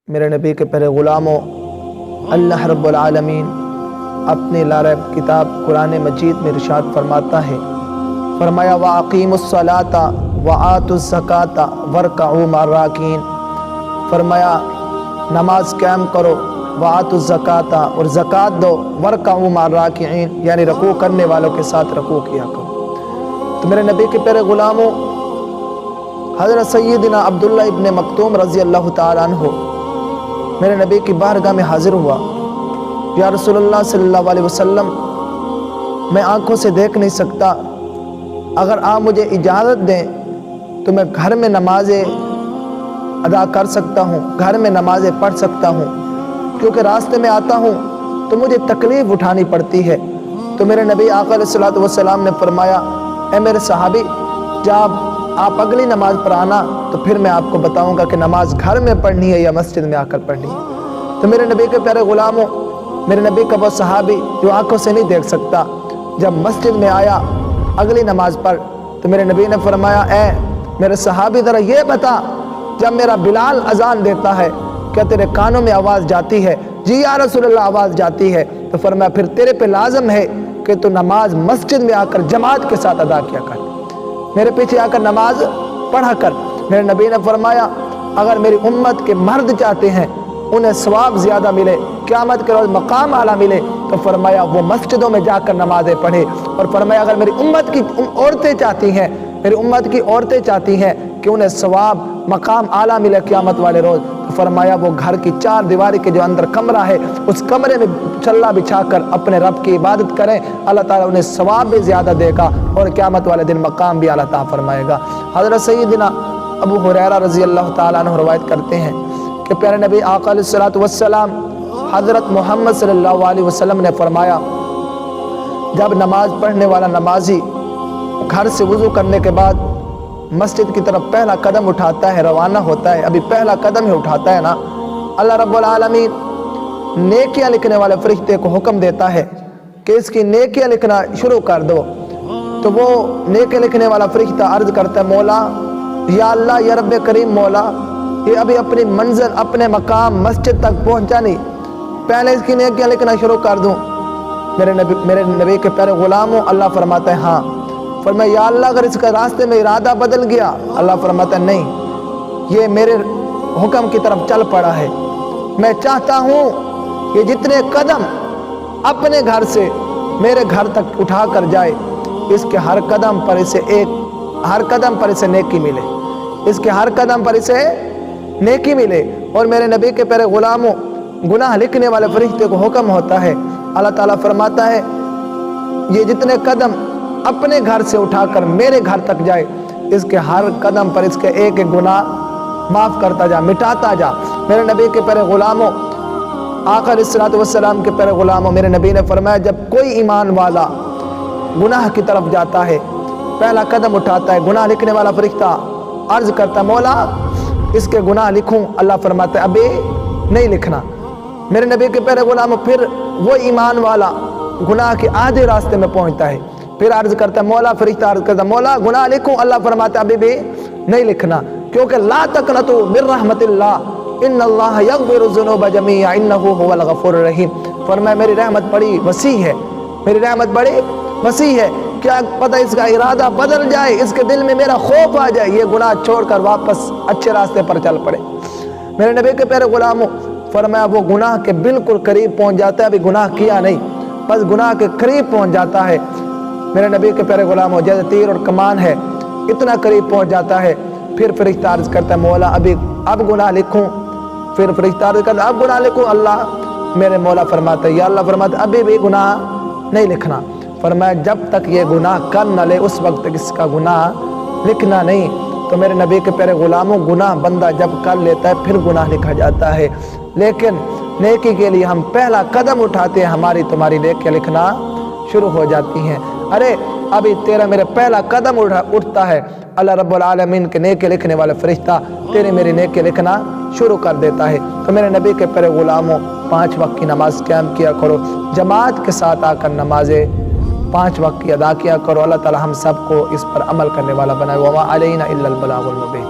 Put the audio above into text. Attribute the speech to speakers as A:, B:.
A: میرے نبی کے پیارے غلاموں، اللہ رب العالمین اپنی لاریب کتاب قرآن مجید میں ارشاد فرماتا ہے، فرمایا وَأَقِيمُوا الصَّلَاةَ وَآتُوا الزَّكَاةَ وَارْكَعُوا مَعَ الرَّاكِعِينَ، فرمایا نماز قائم کرو، وَآتُوا الزَّكَاةَ اور زکوٰۃ دو، وَارْكَعُوا مَعَ الرَّاكِعِينَ یعنی رکوع کرنے والوں کے ساتھ رکوع کیا کرو۔ تو میرے نبی کے پیارے غلاموں، حضرت سیدنا عبداللہ ابن مکتوم رضی اللہ تعالیٰ عنہ میرے نبی کی بارگاہ میں حاضر ہوا، یا رسول اللہ صلی اللہ علیہ وسلم، میں آنکھوں سے دیکھ نہیں سکتا، اگر آپ مجھے اجازت دیں تو میں گھر میں نمازیں ادا کر سکتا ہوں، گھر میں نمازیں پڑھ سکتا ہوں، کیونکہ راستے میں آتا ہوں تو مجھے تکلیف اٹھانی پڑتی ہے۔ تو میرے نبی آقا علیہ الصلوۃ والسلام نے فرمایا، اے میرے صحابی، جب آپ اگلی نماز پر آنا تو پھر میں آپ کو بتاؤں گا کہ نماز گھر میں پڑھنی ہے یا مسجد میں آ کر پڑھنی ہے۔ تو میرے نبی کے پیارے غلاموں، میرے نبی کا وہ صحابی جو آنکھوں سے نہیں دیکھ سکتا، جب مسجد میں آیا اگلی نماز پر تو میرے نبی نے فرمایا، اے میرے صحابی ذرا یہ بتا، جب میرا بلال اذان دیتا ہے کیا تیرے کانوں میں آواز جاتی ہے؟ جی یا رسول اللہ آواز جاتی ہے۔ تو فرمایا پھر تیرے پہ لازم ہے کہ تو نماز مسجد میں آ کر جماعت کے ساتھ ادا کیا کر، میرے پیچھے آ کر نماز پڑھا کر۔ میرے نبی نے فرمایا اگر میری امت کے مرد چاہتے ہیں انہیں ثواب زیادہ ملے، قیامت کے روز مقام اعلیٰ ملے، تو فرمایا وہ مسجدوں میں جا کر نمازیں پڑھے، اور فرمایا اگر میری امت کی عورتیں چاہتی ہیں، میری امت کی عورتیں چاہتی ہیں کہ انہیں ثواب مقام اعلیٰ ملے قیامت والے روز، تو فرمایا وہ گھر کی چار دیواری کے جو اندر کمرہ ہے اس کمرے میں چلا بچھا کر اپنے رب کی عبادت کریں، اللہ تعالیٰ انہیں ثواب بھی زیادہ دے گا اور قیامت والے دن مقام بھی اللہ تعالیٰ فرمائے گا۔ حضرت سیدنا ابو ہریرہ رضی اللہ تعالیٰ عنہ روایت کرتے ہیں کہ پیارے نبی آقا علیہ الصلوۃ والسلام حضرت محمد صلی اللہ علیہ وسلم نے فرمایا، جب نماز پڑھنے والا نمازی گھر سے وضو کرنے کے بعد مسجد کی طرف پہلا قدم اٹھاتا ہے، روانہ ہوتا ہے، ابھی پہلا قدم ہی اٹھاتا ہے نا، اللہ رب العالمین نیکیاں لکھنے والے فرشتے کو حکم دیتا ہے کہ اس کی نیکیاں لکھنا شروع کر دو۔ تو وہ نیکیاں لکھنے والا فرشتہ عرض کرتا ہے، مولا یا اللہ یا رب کریم، مولا یہ ابھی اپنی منزل اپنے مقام مسجد تک پہنچا نہیں، پہلے اس کی نیکیاں لکھنا شروع کر دوں؟ میرے نبی کے پیارے غلاموں، اللہ فرماتا ہے ہاں۔ فرمایا یا اللہ اگر اس کا راستے میں ارادہ بدل گیا؟ اللہ فرماتا ہے نہیں، یہ میرے حکم کی طرف چل پڑا ہے، میں چاہتا ہوں یہ جتنے قدم اپنے گھر سے میرے گھر تک اٹھا کر جائے، اس کے ہر قدم پر اسے نیکی ملے، اس کے ہر قدم پر اسے نیکی ملے۔ اور میرے نبی کے پیارے غلاموں، گناہ لکھنے والے فرشتے کو حکم ہوتا ہے، اللہ تعالیٰ فرماتا ہے یہ جتنے قدم اپنے گھر سے اٹھا کر میرے گھر تک جائے، اس کے ہر قدم پر اس کے ایک ایک گناہ معاف کرتا جا، مٹاتا جا۔ میرے نبی کے پیارے غلاموں، آقا علیہ الصلوۃ والسلام کے پیارے غلاموں، میرے نبی نے فرمایا جب کوئی ایمان والا گناہ کی طرف جاتا ہے، پہلا قدم اٹھاتا ہے، گناہ لکھنے والا فرشتہ عرض کرتا ہے، مولا اس کے گناہ لکھوں؟ اللہ فرماتا ہے ابھی نہیں لکھنا۔ میرے نبی کے پیارے غلاموں، پھر وہ ایمان والا گناہ کے آدھے راستے میں پہنچتا ہے، پھر عرض کرتا ہے، مولا فرشتہ عرض کرتا ہے، مولا گناہ لکھوں؟ اللہ فرماتا ہے ابھی بھی نہیں لکھنا، کیونکہ لا تقنطوا من رحمت اللہ ان اللہ یغفر الذنوب جميعا انہ هو الغفور الرحیم۔ فرمایا میری رحمت بڑی وسیع ہے، میری رحمت بڑی وسیع ہے، کیا پتہ اس کا ارادہ بدل جائے، اس کے دل میں میرا خوف آ جائے، یہ گناہ چھوڑ کر واپس اچھے راستے پر چل پڑے۔ میرے نبی کے پیارے غلاموں، فرمایا وہ گناہ کے بالکل قریب پہنچ جاتا ہے، ابھی گناہ کیا نہیں، بس گناہ کے قریب پہنچ جاتا ہے۔ میرے نبی کے پیارے غلاموں، جیسے تیر اور کمان ہے، اتنا قریب پہنچ جاتا ہے، پھر فرشتہ عرض کرتا ہے، مولا اب گناہ لکھوں؟ پھر فرشتہ عرض کرتا ہے اب گناہ لکھوں؟ اللہ میرے مولا فرماتا ہے، یا اللہ فرماتا ہے ابھی بھی گناہ نہیں لکھنا۔ فرمایا جب تک یہ گناہ کر نہ لے اس وقت تک اس کا گناہ لکھنا نہیں۔ تو میرے نبی کے پیارے غلاموں، گناہ بندہ جب کر لیتا ہے پھر گناہ لکھا جاتا ہے، لیکن نیکی کے لیے ہم پہلا قدم اٹھاتے ہیں، ہماری تمہاری نیکی لکھنا شروع ہو جاتی ہیں۔ ارے ابھی تیرا میرے پہلا قدم اٹھتا ہے، اللہ رب العالمین کے نیکی لکھنے والے فرشتہ تیرے میری نیکی لکھنا شروع کر دیتا ہے۔ تو میرے نبی کے پیارے غلاموں، 5 وقت کی نماز قائم کیا کرو، جماعت کے ساتھ آ کر نمازیں 5 وقت کی ادا کیا کرو۔ اللہ تعالی ہم سب کو اس پر عمل کرنے والا بنائے۔ وما علینا الا البلاغ المبین۔